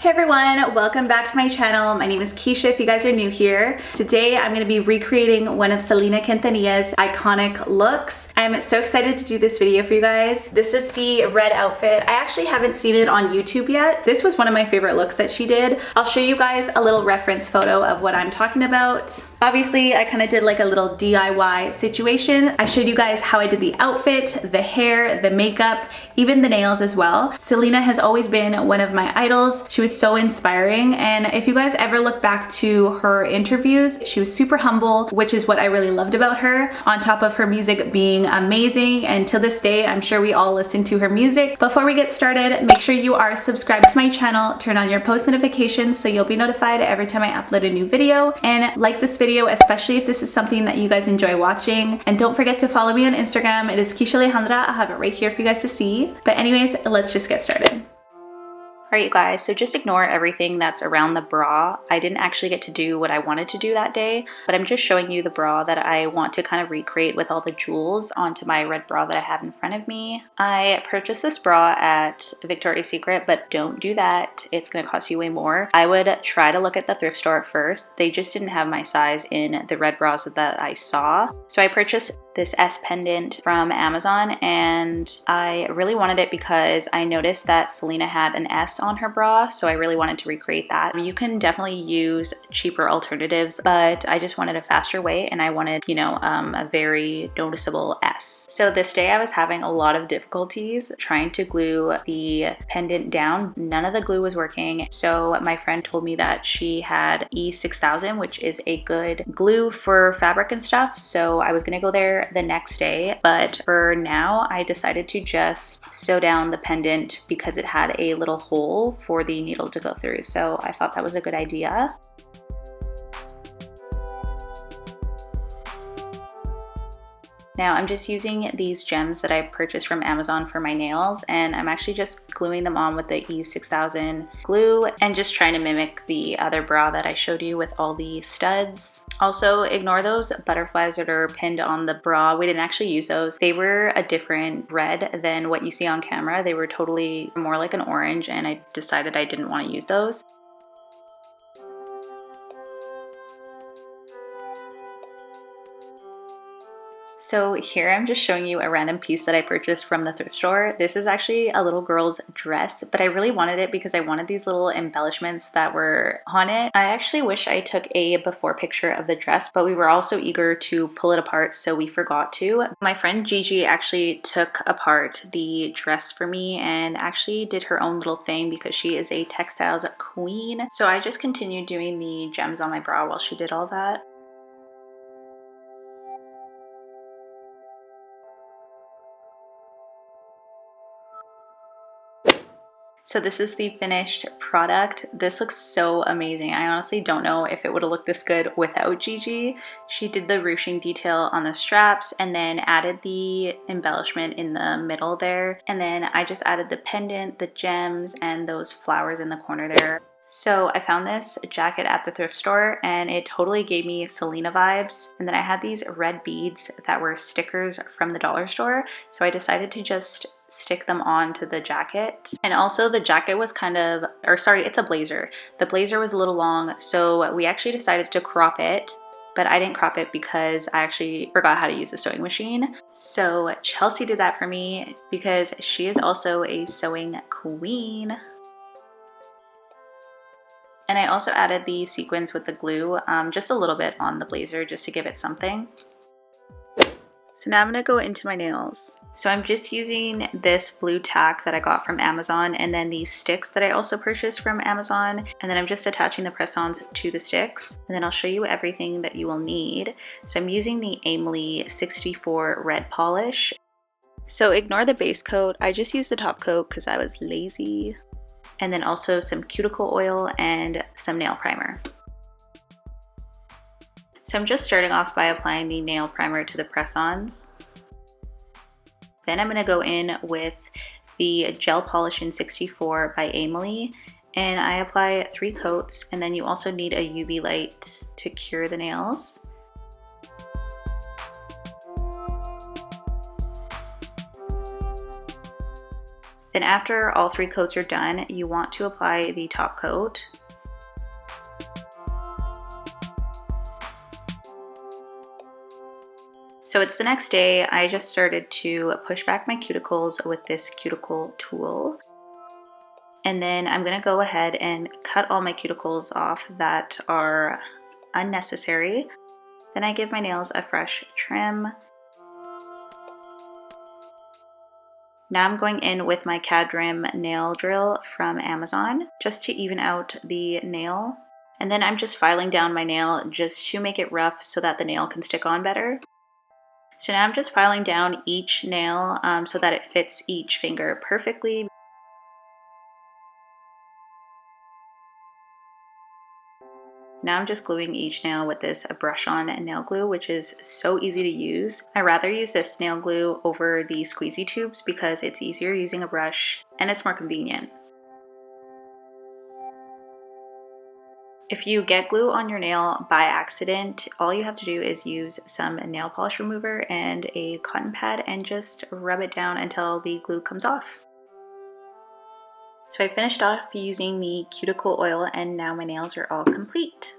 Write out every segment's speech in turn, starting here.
Hey everyone, welcome back to my channel. My name is Kisha if you guys are new here. Today I'm going to be recreating one of Selena Quintanilla's iconic looks. I'm so excited to do this video for you guys. This is the red outfit. I actually haven't seen it on YouTube yet. This was one of my favorite looks that she did. I'll show you guys a little reference photo of what I'm talking about. Obviously, I kind of did like a little DIY situation. I showed you guys how I did the outfit, the hair, the makeup, even the nails as well. Selena has always been one of my idols. She was so inspiring, and if you guys ever look back to her interviews, she was super humble, which is what I really loved about her, on top of her music being amazing. And to this day, I'm sure we all listen to her music. Before we get started, make sure you are subscribed to my channel, turn on your post notifications so you'll be notified every time I upload a new video, and like this video, especially if this is something that you guys enjoy watching. And don't forget to follow me on Instagram. It is Kisha Alejandra. I'll have it right here for you guys to see. But anyways, let's just get started. Alright you guys, so just ignore everything that's around the bra. I didn't actually get to do what I wanted to do that day, but I'm just showing you the bra that I want to kind of recreate with all the jewels onto my red bra that I have in front of me. I purchased this bra at Victoria's Secret, but don't do that. It's going to cost you way more. I would try to look at the thrift store at first. They just didn't have my size in the red bras that I saw. So I purchased this S pendant from Amazon, and I really wanted it because I noticed that Selena had an S on her bra, so I really wanted to recreate that. You can definitely use cheaper alternatives, but I just wanted a faster way, and I wanted, you know, a very noticeable S. So this day I was having a lot of difficulties trying to glue the pendant down. None of the glue was working, so my friend told me that she had E6000, which is a good glue for fabric and stuff, so I was gonna go there the next day, but for now I decided to just sew down the pendant because it had a little hole for the needle to go through, so I thought that was a good idea. Now I'm just using these gems that I purchased from Amazon for my nails, and I'm actually just gluing them on with the E6000 glue and just trying to mimic the other bra that I showed you with all the studs. Also, ignore those butterflies that are pinned on the bra. We didn't actually use those. They were a different red than what you see on camera. They were totally more like an orange, and I decided I didn't want to use those. So here I'm just showing you a random piece that I purchased from the thrift store. This is actually a little girl's dress, but I really wanted it because I wanted these little embellishments that were on it. I actually wish I took a before picture of the dress, but we were all so eager to pull it apart, so we forgot to. My friend Gigi actually took apart the dress for me and actually did her own little thing because she is a textiles queen. So I just continued doing the gems on my bra while she did all that. So this is the finished product. This looks so amazing. I honestly don't know if it would have looked this good without Gigi. She did the ruching detail on the straps and then added the embellishment in the middle there. And then I just added the pendant, the gems, and those flowers in the corner there. So I found this jacket at the thrift store and it totally gave me Selena vibes. And then I had these red beads that were stickers from the dollar store. So I decided to just stick them onto the jacket. And also the jacket was kind of, or sorry, it's a blazer. The blazer was a little long, so we actually decided to crop it, but I didn't crop it because I actually forgot how to use the sewing machine. So Chelsea did that for me because she is also a sewing queen. And I also added the sequins with the glue, just a little bit on the blazer just to give it something. So now I'm gonna go into my nails. So I'm just using this blue tack that I got from Amazon and then these sticks that I also purchased from Amazon. And then I'm just attaching the press-ons to the sticks. And then I'll show you everything that you will need. So I'm using the Emily 64 red polish. So ignore the base coat. I just used the top coat because I was lazy. And then also some cuticle oil and some nail primer. So I'm just starting off by applying the nail primer to the press-ons. Then I'm going to go in with the gel polish in 64 by Emily, and I apply 3 coats, and then you also need a UV light to cure the nails. Then after all 3 coats are done, you want to apply the top coat. So it's the next day. I just started to push back my cuticles with this cuticle tool. And then I'm gonna go ahead and cut all my cuticles off that are unnecessary. Then I give my nails a fresh trim. Now I'm going in with my Cadrim nail drill from Amazon just to even out the nail. And then I'm just filing down my nail just to make it rough so that the nail can stick on better. So now I'm just filing down each nail so that it fits each finger perfectly. Now I'm just gluing each nail with this brush-on nail glue, which is so easy to use. I rather use this nail glue over the squeezy tubes because it's easier using a brush and it's more convenient. If you get glue on your nail by accident, all you have to do is use some nail polish remover and a cotton pad and just rub it down until the glue comes off. So I finished off using the cuticle oil and now my nails are all complete.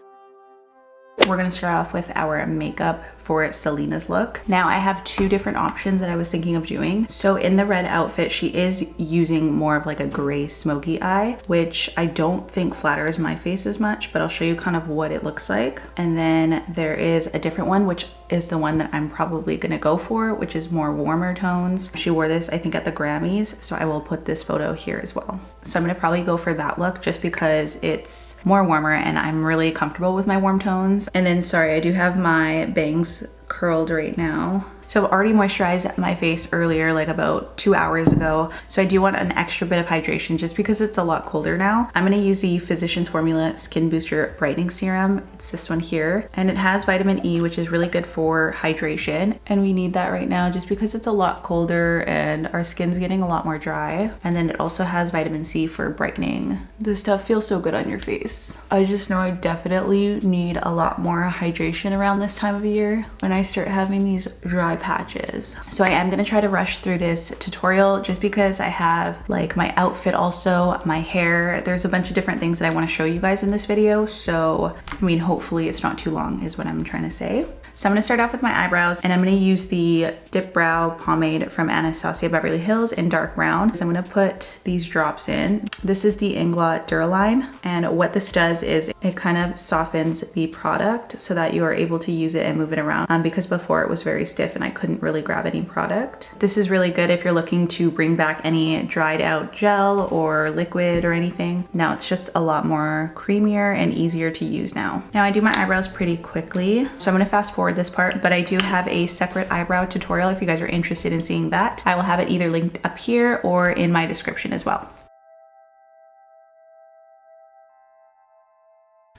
We're gonna start off with our makeup for Selena's look. Now I have 2 different options that I was thinking of doing. So in the red outfit, she is using more of like a gray smoky eye, which I don't think flatters my face as much, but I'll show you kind of what it looks like. And then there is a different one, which is the one that I'm probably gonna go for, which is more warmer tones. She wore this, I think, at the Grammys, so I will put this photo here as well. So I'm gonna probably go for that look just because it's more warmer and I'm really comfortable with my warm tones. And then, sorry, I do have my bangs curled right now. So I've already moisturized my face earlier, like about 2 hours ago. So I do want an extra bit of hydration just because it's a lot colder now. I'm gonna use the Physicians Formula Skin Booster Brightening Serum. It's this one here. And it has vitamin E, which is really good for hydration. And we need that right now just because it's a lot colder and our skin's getting a lot more dry. And then it also has vitamin C for brightening. This stuff feels so good on your face. I just know I definitely need a lot more hydration around this time of year when I start having these dry patches. So I am gonna try to rush through this tutorial just because I have like my outfit, also my hair. There's a bunch of different things that I want to show you guys in this video. So I mean, hopefully it's not too long is what I'm trying to say. So I'm gonna start off with my eyebrows and I'm gonna use the Dip Brow Pomade from Anastasia Beverly Hills in dark brown. So I'm gonna put these drops in. This is the Inglot Duraline, and what this does is it kind of softens the product so that you are able to use it and move it around because before it was very stiff and I couldn't really grab any product. This is really good if you're looking to bring back any dried out gel or liquid or anything. Now it's just a lot more creamier and easier to use now. Now I do my eyebrows pretty quickly, so I'm gonna fast forward this part, but I do have a separate eyebrow tutorial if you guys are interested in seeing that. I will have it either linked up here or in my description as well.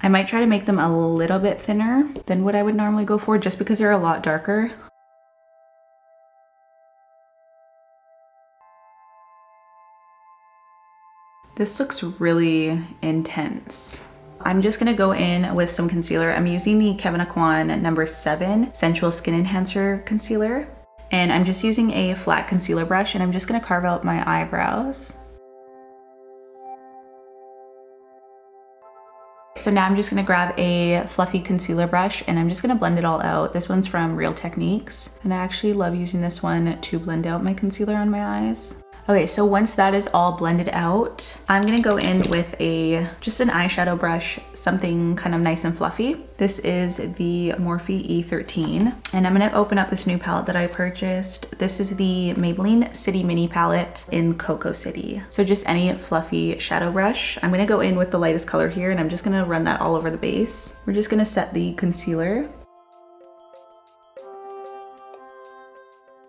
I might try to make them a little bit thinner than what I would normally go for just because they're a lot darker. This looks really intense. I'm just gonna go in with some concealer. I'm using the Kevyn Aucoin number 7 Sensual Skin Enhancer Concealer. And I'm just using a flat concealer brush and I'm just gonna carve out my eyebrows. So now I'm just gonna grab a fluffy concealer brush and I'm just gonna blend it all out. This one's from Real Techniques. And I actually love using this one to blend out my concealer on my eyes. Okay, so once that is all blended out, I'm gonna go in with just an eyeshadow brush, something kind of nice and fluffy. This is the Morphe E13, and I'm gonna open up this new palette that I purchased. This is the Maybelline City Mini palette in Cocoa City. So just any fluffy shadow brush. I'm gonna go in with the lightest color here, and I'm just gonna run that all over the base. We're just gonna set the concealer.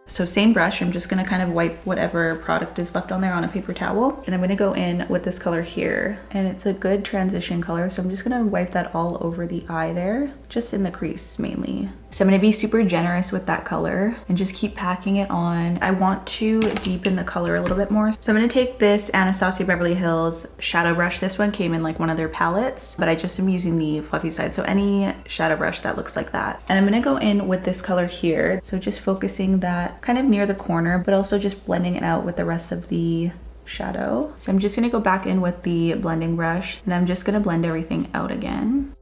So same brush, I'm just gonna kind of wipe whatever product is left on there on a paper towel. And I'm gonna go in with this color here. And it's a good transition color, so I'm just gonna wipe that all over the eye there, just in the crease mainly. So I'm gonna be super generous with that color and just keep packing it on. I want to deepen the color a little bit more. So I'm gonna take this Anastasia Beverly Hills shadow brush. This one came in like one of their palettes, but I just am using the fluffy side. So any shadow brush that looks like that. And I'm gonna go in with this color here. So just focusing that kind of near the corner, but also just blending it out with the rest of the shadow. So I'm just gonna go back in with the blending brush and I'm just gonna blend everything out again.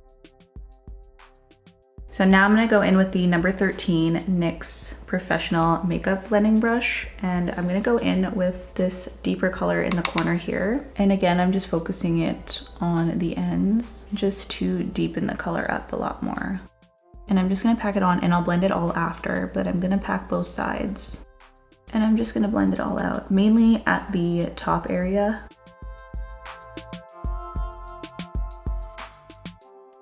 So now I'm gonna go in with the number 13 NYX Professional Makeup Blending Brush, and I'm gonna go in with this deeper color in the corner here. And again, I'm just focusing it on the ends, just to deepen the color up a lot more. And I'm just gonna pack it on, and I'll blend it all after, but I'm gonna pack both sides. And I'm just gonna blend it all out, mainly at the top area.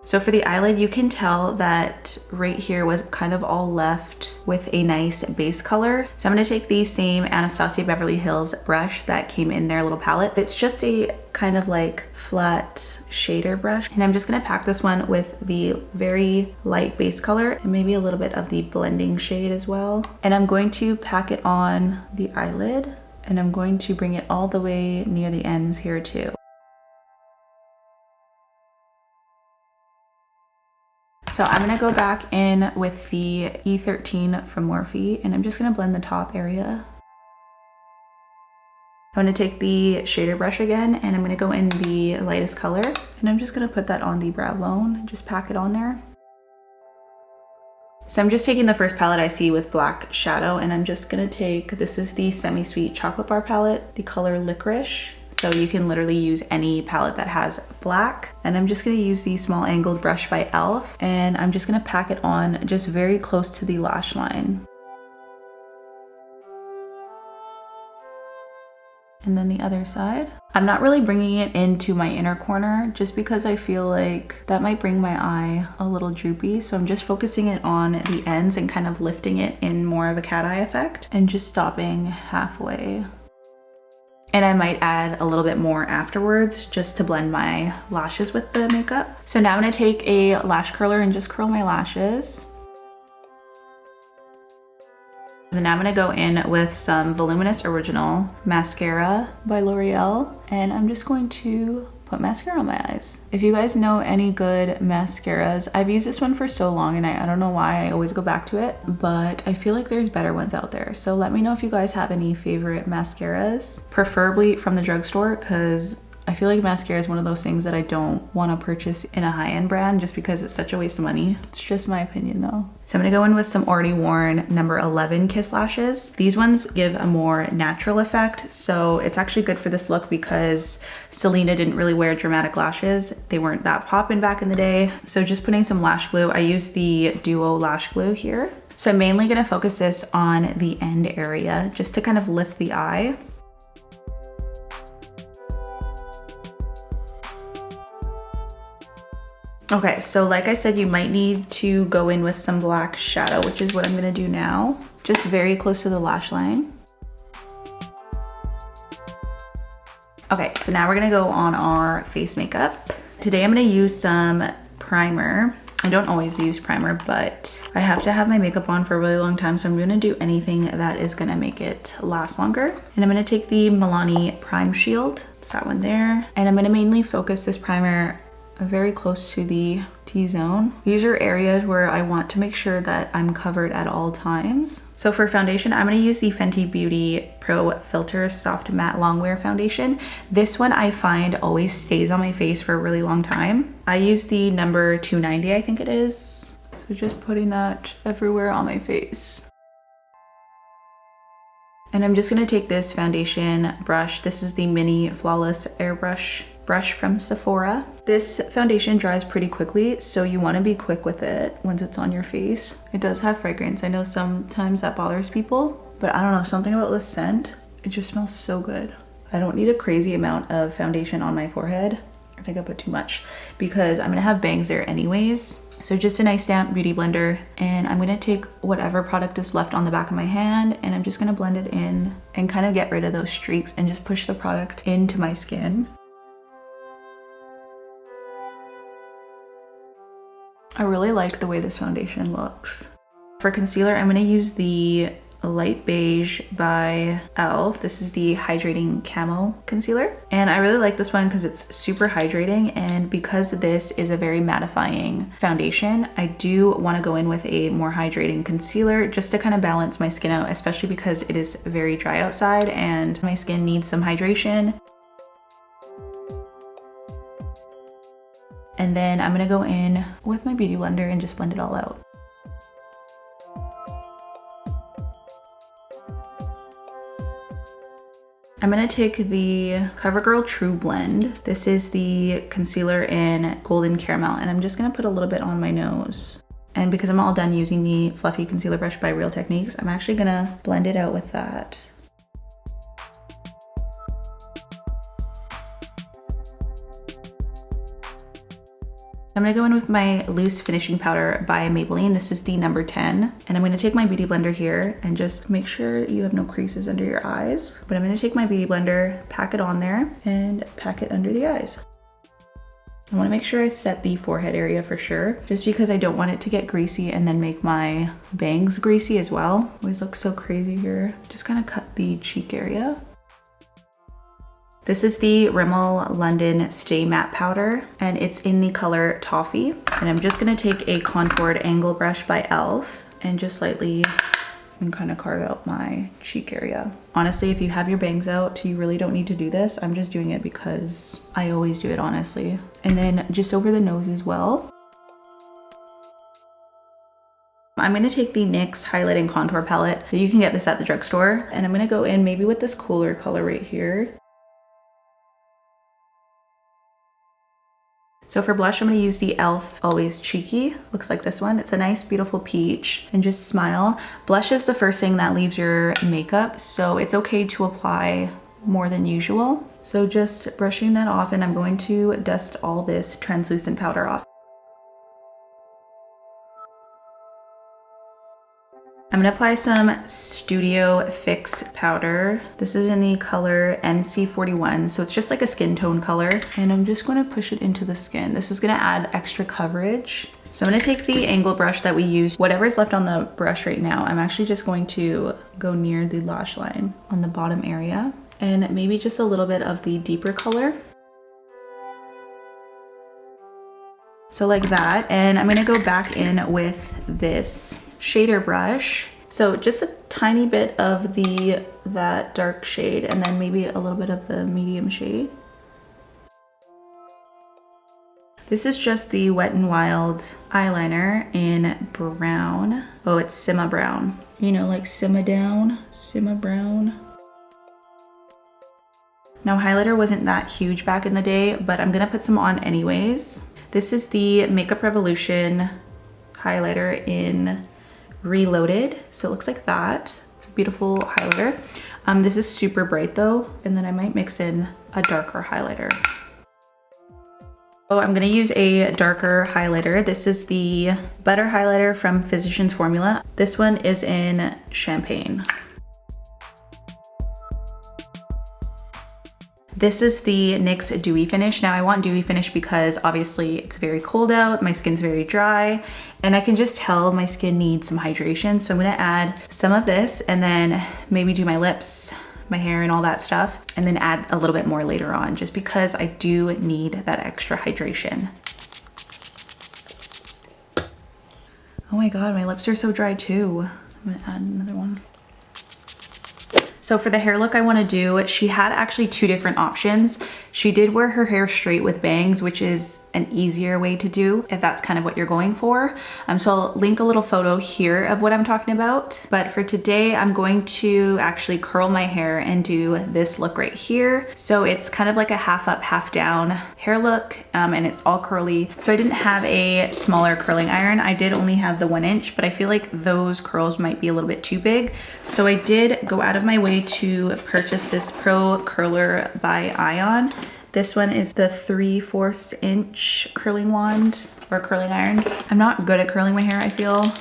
So for the eyelid, you can tell that right here was kind of all left with a nice base color. So I'm gonna take the same Anastasia Beverly Hills brush that came in their little palette. It's just a kind of like flat shader brush. And I'm just gonna pack this one with the very light base color and maybe a little bit of the blending shade as well. And I'm going to pack it on the eyelid, and I'm going to bring it all the way near the ends here too. So I'm gonna go back in with the E13 from Morphe, and I'm just gonna blend the top area. I'm gonna take the shader brush again, and I'm gonna go in the lightest color, and I'm just gonna put that on the brow bone, just pack it on there. So I'm just taking the first palette I see with black shadow, and I'm just gonna take, this is the Semi-Sweet Chocolate Bar palette, the color Licorice. So you can literally use any palette that has black. And I'm just gonna use the small angled brush by e.l.f. and I'm just gonna pack it on just very close to the lash line. And then the other side. I'm not really bringing it into my inner corner just because I feel like that might bring my eye a little droopy. So I'm just focusing it on the ends and kind of lifting it in more of a cat eye effect and just stopping halfway. And I might add a little bit more afterwards just to blend my lashes with the makeup. So now I'm gonna take a lash curler and just curl my lashes. And now I'm gonna go in with some Voluminous Original Mascara by L'Oreal. And I'm just going to put mascara on my eyes. If you guys know any good mascaras, I've used this one for so long and I don't know why I always go back to it, but I feel like there's better ones out there. So let me know if you guys have any favorite mascaras, preferably from the drugstore, because I feel like mascara is one of those things that I don't want to purchase in a high-end brand just because it's such a waste of money. It's just my opinion though. So I'm gonna go in with some Already Worn number 11 Kiss lashes. These ones give a more natural effect, so it's actually good for this look because Selena didn't really wear dramatic lashes. They weren't that poppin' back in the day. So just putting some lash glue. I use the Duo lash glue here. So I'm mainly gonna focus this on the end area just to kind of lift the eye. Okay, so like I said, you might need to go in with some black shadow, which is what I'm gonna do now. Just very close to the lash line. Okay, so now we're gonna go on our face makeup. Today I'm gonna use some primer. I don't always use primer, but I have to have my makeup on for a really long time, so I'm gonna do anything that is gonna make it last longer. And I'm gonna take the Milani Prime Shield, it's that one there. And I'm gonna mainly focus this primer very close to the T-zone. These are areas where I want to make sure that I'm covered at all times. So for foundation, I'm gonna use the Fenty Beauty Pro Filter Soft Matte Longwear Foundation. This one I find always stays on my face for a really long time. I use the number 290, I think it is. So just putting that everywhere on my face. And I'm just gonna take this foundation brush. This is the Mini Flawless Airbrush brush from Sephora. This foundation dries pretty quickly, so you want to be quick with it once it's on your face. It does have fragrance. I know sometimes that bothers people, but I don't know, something about the scent, it just smells so good. I don't need a crazy amount of foundation on my forehead. I think I put too much because I'm gonna have bangs there anyways. So just a nice damp beauty blender, and I'm gonna take whatever product is left on the back of my hand and I'm just gonna blend it in and kind of get rid of those streaks and just push the product into my skin. I really like the way this foundation looks. For concealer, I'm gonna use the Light Beige by e.l.f. This is the Hydrating Camo Concealer. And I really like this one because it's super hydrating, and because this is a very mattifying foundation, I do want to go in with a more hydrating concealer just to kind of balance my skin out, especially because it is very dry outside and my skin needs some hydration. And then I'm gonna go in with my beauty blender and just blend it all out. I'm gonna take the CoverGirl True Blend. This is the concealer in Golden Caramel, and I'm just gonna put a little bit on my nose. And because I'm all done using the fluffy concealer brush by Real Techniques, I'm actually gonna blend it out with that. I'm gonna go in with my loose finishing powder by Maybelline. This is the number 10. And I'm gonna take my beauty blender here and just make sure you have no creases under your eyes. But I'm gonna take my beauty blender, pack it on there, and pack it under the eyes. I wanna make sure I set the forehead area for sure, just because I don't want it to get greasy and then make my bangs greasy as well. Always looks so crazy here. Just kind of cut the cheek area. This is the Rimmel London Stay Matte Powder, and it's in the color Toffee. And I'm just gonna take a contoured angle brush by e.l.f. and just slightly and kind of carve out my cheek area. Honestly, if you have your bangs out, you really don't need to do this. I'm just doing it because I always do it, honestly. And then just over the nose as well. I'm gonna take the NYX Highlighting Contour Palette. You can get this at the drugstore. And I'm gonna go in maybe with this cooler color right here. So for blush, I'm gonna use the e.l.f. Always Cheeky. Looks like this one. It's a nice, beautiful peach. And just smile. Blush is the first thing that leaves your makeup, so it's okay to apply more than usual. So just brushing that off, and I'm going to dust all this translucent powder off. I'm gonna apply some Studio Fix powder. This is in the color NC41, so it's just like a skin tone color. And I'm just gonna push it into the skin. This is gonna add extra coverage. So I'm gonna take the angle brush that we used, whatever's left on the brush right now, I'm actually just going to go near the lash line on the bottom area, and maybe just a little bit of the deeper color. So like that, and I'm gonna go back in with this shader brush. So just a tiny bit of that dark shade, and then maybe a little bit of the medium shade. This is just the Wet n Wild eyeliner in brown. Oh, it's Simma Brown. You know, like Simma Down, Simma Brown. Now highlighter wasn't that huge back in the day, but I'm gonna put some on anyways. This is the Makeup Revolution highlighter in Reloaded. So it looks like that. It's a beautiful highlighter. This is super bright though, and then I might mix in a darker highlighter. Oh, I'm gonna use a darker highlighter. This is the Butter Highlighter from Physicians Formula. This one is in Champagne. This is the NYX Dewy Finish. Now I want Dewy Finish because obviously it's very cold out, my skin's very dry, and I can just tell my skin needs some hydration. So I'm gonna add some of this and then maybe do my lips, my hair and all that stuff, and then add a little bit more later on, just because I do need that extra hydration. Oh my God, my lips are so dry too. I'm gonna add another one. So for the hair look I wanna do, she had actually two different options. She did wear her hair straight with bangs, which is an easier way to do if that's kind of what you're going for. So I'll link a little photo here of what I'm talking about. But for today, I'm going to actually curl my hair and do this look right here. So it's kind of like a half up, half down hair look, and it's all curly. So I didn't have a smaller curling iron. I did only have the 1 inch, but I feel like those curls might be a little bit too big. So I did go out of my way to purchase this Pro Curler by Ion. This one is the 3/4 inch curling wand or curling iron. I'm not good at curling my hair, I feel.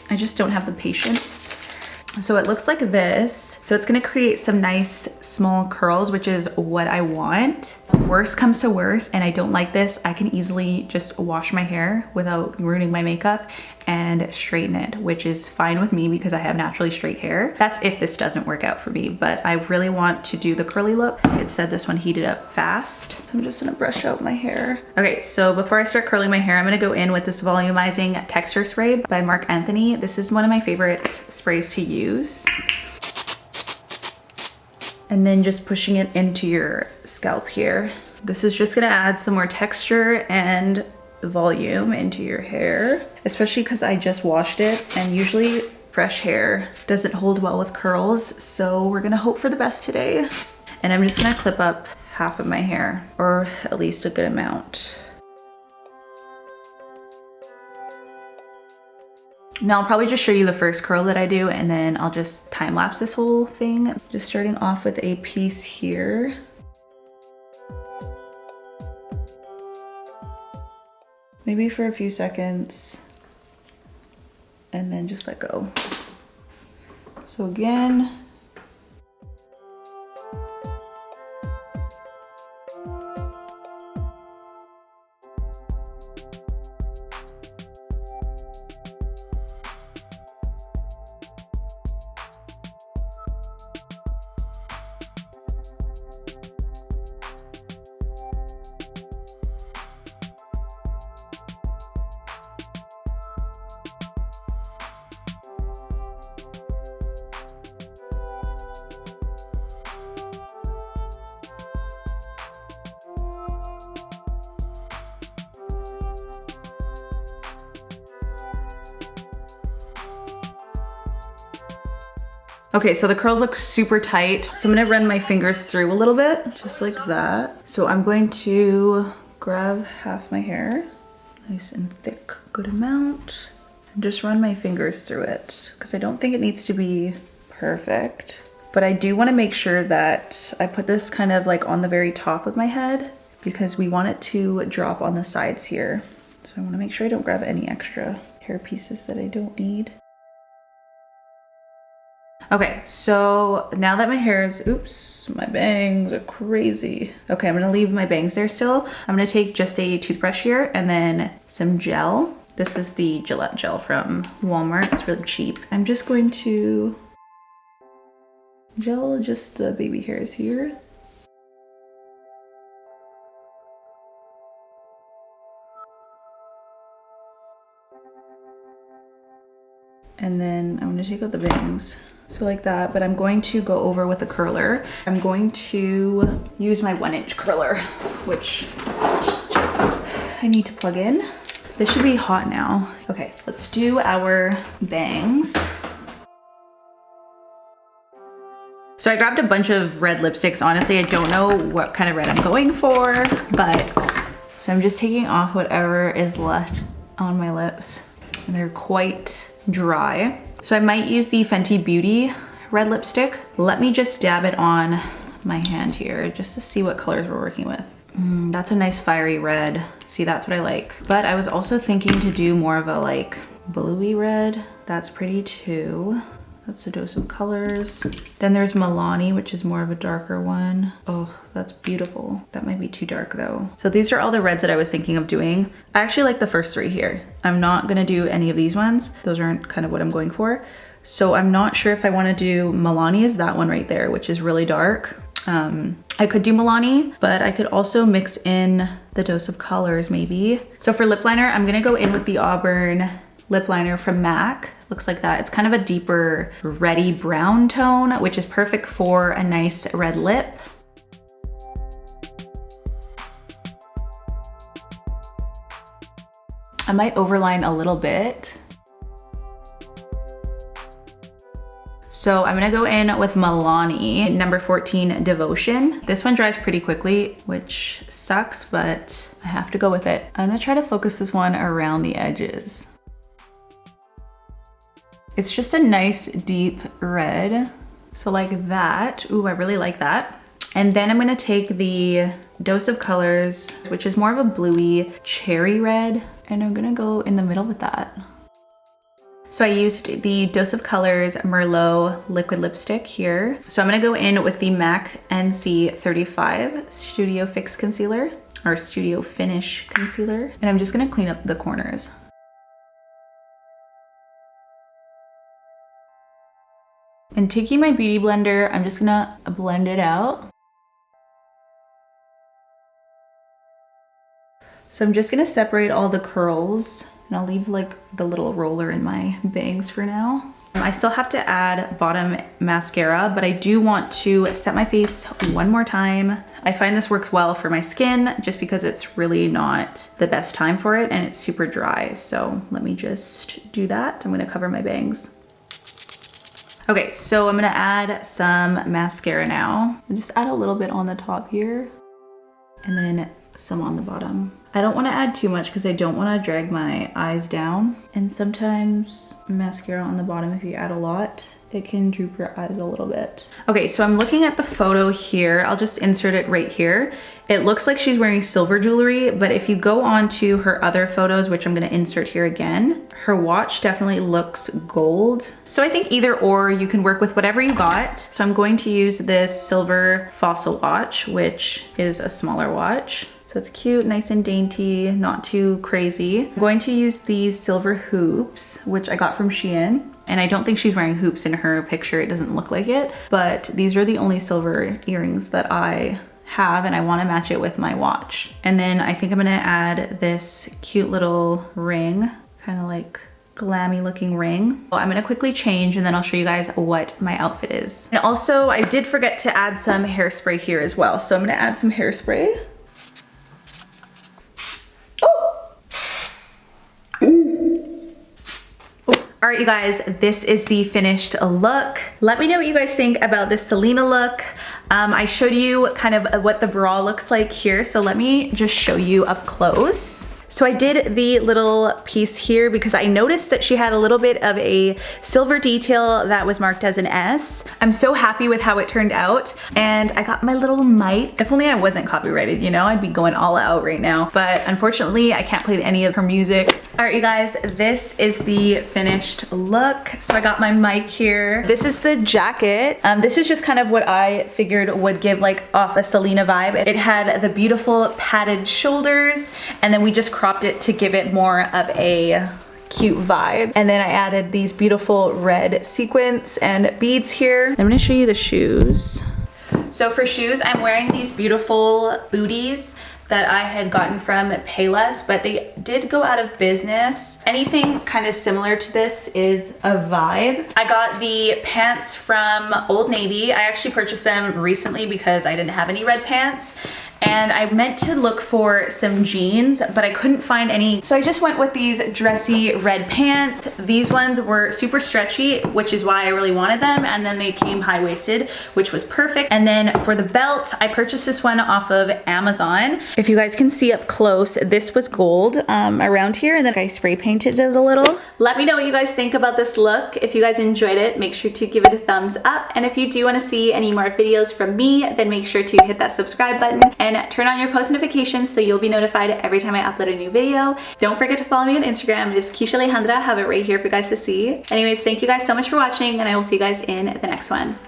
I just don't have the patience. So it looks like this. So it's gonna create some nice small curls, which is what I want. Worst comes to worst, and I don't like this, I can easily just wash my hair without ruining my makeup and straighten it, which is fine with me because I have naturally straight hair. That's if this doesn't work out for me, but I really want to do the curly look. It said this one heated up fast. So I'm just gonna brush out my hair. Okay, so before I start curling my hair, I'm gonna go in with this volumizing texture spray by Marc Anthony. This is one of my favorite sprays to use. And then just pushing it into your scalp here. This is just gonna add some more texture and volume into your hair, especially because I just washed it, and usually fresh hair doesn't hold well with curls, so we're gonna hope for the best today. And I'm just gonna clip up half of my hair, or at least a good amount. Now I'll probably just show you the first curl that I do, and then I'll just time lapse this whole thing. Just starting off with a piece here. Maybe for a few seconds, and then just let go. So again, okay, so the curls look super tight. So I'm gonna run my fingers through a little bit, just like that. So I'm going to grab half my hair, nice and thick, good amount, and just run my fingers through it, because I don't think it needs to be perfect. But I do wanna make sure that I put this kind of like on the very top of my head, because we want it to drop on the sides here. So I wanna make sure I don't grab any extra hair pieces that I don't need. Okay, so now that my hair is, oops, my bangs are crazy. Okay, I'm gonna leave my bangs there still. I'm gonna take just a toothbrush here and then some gel. This is the Gillette gel from Walmart. It's really cheap. I'm just going to gel just the baby hairs here. And then I'm gonna take out the bangs. So like that, but I'm going to go over with a curler. I'm going to use my 1-inch curler, which I need to plug in. This should be hot now. Okay, let's do our bangs. So I grabbed a bunch of red lipsticks. Honestly, I don't know what kind of red I'm going for, but so I'm just taking off whatever is left on my lips. And they're quite dry. So I might use the Fenty Beauty red lipstick. Let me just dab it on my hand here just to see what colors we're working with. That's a nice fiery red. See, that's what I like. But I was also thinking to do more of a like bluey red. That's pretty too. That's a dose of colors. Then there's Milani, which is more of a darker one. Oh, that's beautiful. That might be too dark though. So these are all the reds that I was thinking of doing. I actually like the first three here. I'm not gonna do any of these ones. Those aren't kind of what I'm going for. So I'm not sure if I wanna do Milani, is that one right there, which is really dark. I could do Milani, but I could also mix in the dose of colors maybe. So for lip liner, I'm gonna go in with the Auburn lip liner from MAC. Looks like that. It's kind of a deeper reddy brown tone, which is perfect for a nice red lip. I might overline a little bit. So I'm gonna go in with Milani, number 14, Devotion. This one dries pretty quickly, which sucks, but I have to go with it. I'm gonna try to focus this one around the edges. It's just a nice deep red. So like that. Ooh, I really like that. And then I'm gonna take the dose of colors, which is more of a bluey cherry red, and I'm gonna go in the middle with that. So I used the Dose of Colors Merlot liquid lipstick here. So I'm gonna go in with the MAC NC35 Studio Fix Concealer, or Studio Finish Concealer. And I'm just gonna clean up the corners. And taking my beauty blender, I'm just gonna blend it out. So I'm just gonna separate all the curls, and I'll leave like the little roller in my bangs for now. I still have to add bottom mascara, but I do want to set my face one more time. I find this works well for my skin just because it's really not the best time for it and it's super dry. So let me just do that. I'm gonna cover my bangs. Okay, so I'm gonna add some mascara now. I'll just add a little bit on the top here and then some on the bottom. I don't want to add too much because I don't want to drag my eyes down. And sometimes mascara on the bottom, if you add a lot, it can droop your eyes a little bit. Okay, so I'm looking at the photo here. I'll just insert it right here. It looks like she's wearing silver jewelry, but if you go on to her other photos, which I'm gonna insert here again, her watch definitely looks gold. So I think either or, you can work with whatever you got. So I'm going to use this silver fossil watch, which is a smaller watch. So it's cute, nice and dainty, not too crazy. I'm going to use these silver hoops, which I got from Shein. And I don't think she's wearing hoops in her picture. It doesn't look like it, but these are the only silver earrings that I have, and I want to match it with my watch. And then I think I'm gonna add this cute little ring, kind of like glammy looking ring. Well, I'm gonna quickly change and then I'll show you guys what my outfit is. And also I did forget to add some hairspray here as well. So I'm gonna add some hairspray. All right, you guys, this is the finished look. Let me know what you guys think about this Selena look. I showed you kind of what the bra looks like here, so let me just show you up close. So I did the little piece here because I noticed that she had a little bit of a silver detail that was marked as an S. I'm so happy with how it turned out. And I got my little mic. If only I wasn't copyrighted, you know, I'd be going all out right now. But unfortunately, I can't play any of her music. All right, you guys, this is the finished look. So I got my mic here. This is the jacket. This is just kind of what I figured would give like off a Selena vibe. It had the beautiful padded shoulders, and then we just cropped it to give it more of a cute vibe. And then I added these beautiful red sequins and beads here. I'm gonna show you the shoes. So for shoes, I'm wearing these beautiful booties that I had gotten from Payless, but they did go out of business. Anything kind of similar to this is a vibe. I got the pants from Old Navy. I actually purchased them recently because I didn't have any red pants. And I meant to look for some jeans, but I couldn't find any. So I just went with these dressy red pants. These ones were super stretchy, which is why I really wanted them. And then they came high-waisted, which was perfect. And then for the belt, I purchased this one off of Amazon. If you guys can see up close, this was gold around here, and then I spray painted it a little. Let me know what you guys think about this look. If you guys enjoyed it, make sure to give it a thumbs up. And if you do want to see any more videos from me, then make sure to hit that subscribe button and turn on your post notifications so you'll be notified every time I upload a new video. Don't forget to follow me on Instagram. It is Kisha Alejandra. I have it right here for you guys to see. Anyways, thank you guys so much for watching, and I will see you guys in the next one.